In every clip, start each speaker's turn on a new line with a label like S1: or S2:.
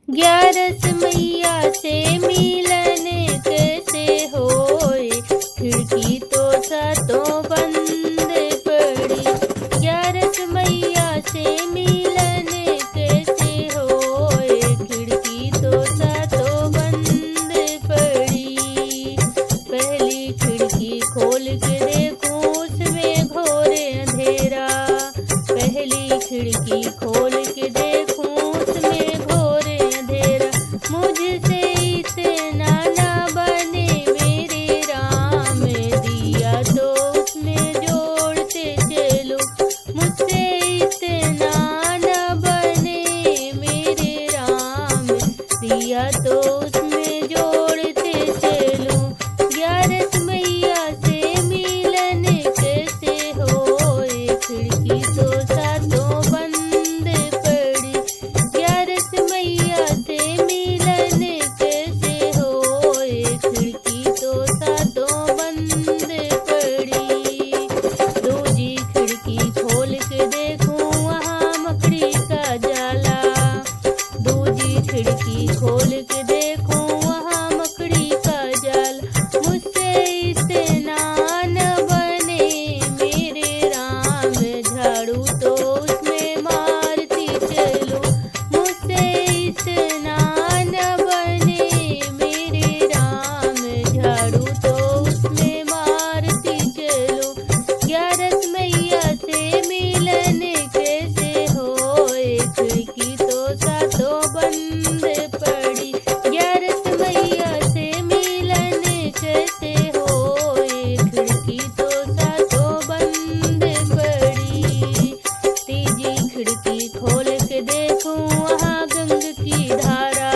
S1: ग्यारस मैया से मिलन कैसे होए, खिड़की तो सातों बंद पड़ी। ग्यारस मैया से मिलन कैसे होए, खिड़की तो सातों बंद पड़ी। पहली खिड़की खोल के देखूं उसमें घोर अंधेरा, पहली खिड़की खोल के देखूं उसमें घोर अंधेरा। मुझसे इतना ना बने मेरे राम, दिया तो उसमें जोड़ते चलो। मुझसे इतना ना बने मेरे राम, दिया तो उसमें जोड़ते चलो। ग्यारस मैया से मिलन कैसे होए, खिड़की तो सातों बंद पड़ी। ग्यारस मैया से मिलन कैसे होए, खिड़की तो सातों बंद पड़ी। दूजी खिड़की खोल के देखूं वहाँ मकड़ी का जाला, दूजी खिड़की खोल के देखूं वहाँ मकड़ी का जाला। मुझसे इतना न बने मेरे राम, झाड़ू तो उसमें मारती चलो। मुझसे इतना न बने मेरे राम, झाड़ू तो उसमें मारती चलो। ग्यारस मैया से मिलन कैसे होए, खिड़की तो सातों बंद पड़ी। ग्यारस मैया से मिलन कैसे होए, खिड़की तो सातों बंद पड़ी। तीजी खिड़की खोल के देखूं वहाँ गंग की धारा,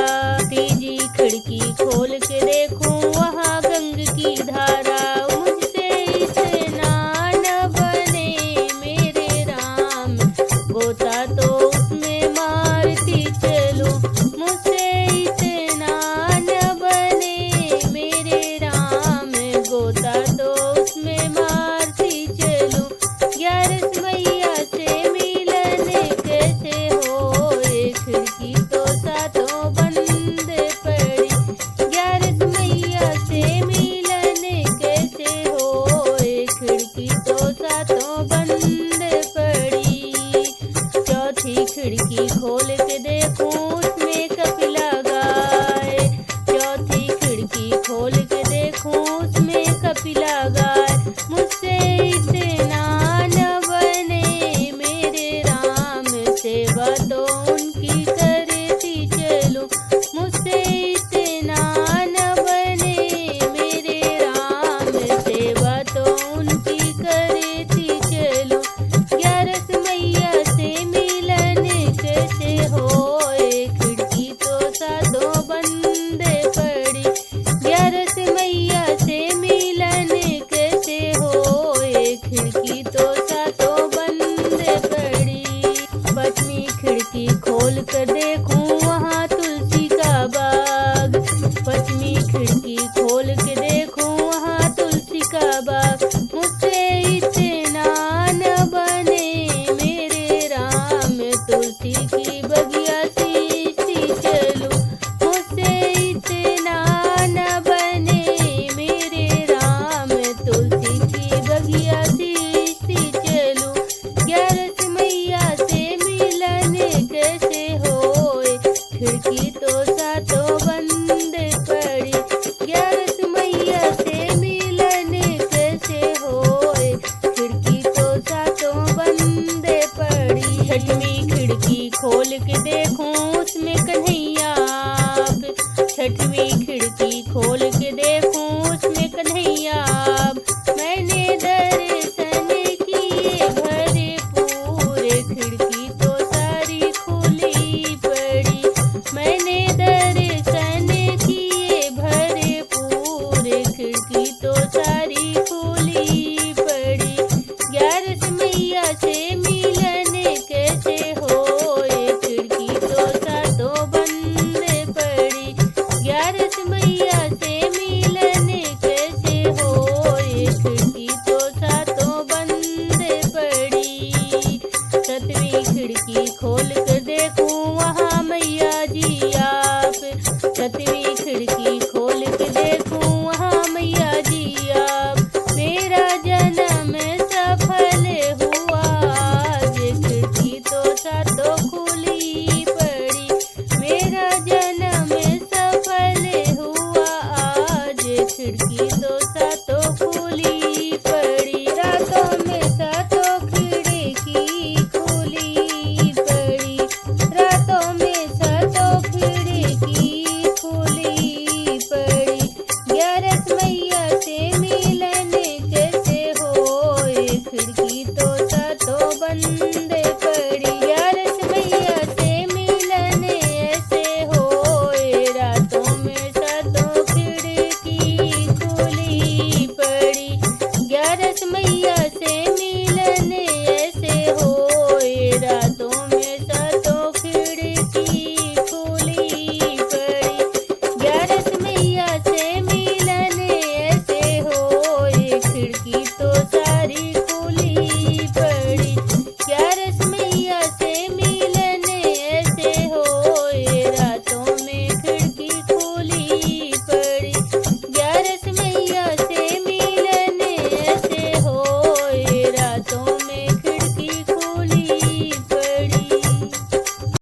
S1: तीजी खिड़की खोल के देखूं वहाँ गंग की धारा। मुझसे इतना न बने मेरे राम, गोता तो उसमें मारती चलो। मुझसे इतना न बने मेरे राम, गोता तो उसमें मारती चलो। ग्यारस मैया से मिलन कैसे होए, खिड़की तो सातों बंद पड़ी। ग्यारस मैया से मिलन कैसे होए, खिड़की तो सातों बंद पड़ी। चौथी खिड़की खोल के देखूं उसमें कपिला गाय, चौथी खिड़की खोल के देखूं उसमें कपिला गाय। मुझसे इतना न बने मेरे राम, सेवा तो उनकी करती चलो। मुझसे इतना न बने मेरे राम, सेवा तो उनकी करती चलो। ग्यारस मैया से मिलन कैसे होए, खिड़की तो सातों बंद पड़ी। ग्यारस मैया से मिलन कैसे होए, खिड़की तो सातों बंद पड़ी। पश्चिमी खिड़की खोल कर देखूं वहाँ तुलसी का बाग, पश्चिमी खिड़की खोल के देखूं वहाँ तुलसी का बाग। मुझसे इतना न बने मेरे राम, तुलसी की बगिया सींचती चलो। मुझसे इतना न बने मेरे राम, तुलसी की बगिया सींचती चलो। ग्यारस मैया से मिलन कैसे होए, खिड़की तो सातों बंद पड़ी। ग्यारस मैया से मिलन कैसे होए, खिड़की तो सातों बंद पड़ी। छठवीं खिड़की खोल के देखूं उसमें कन्हैया, छठवीं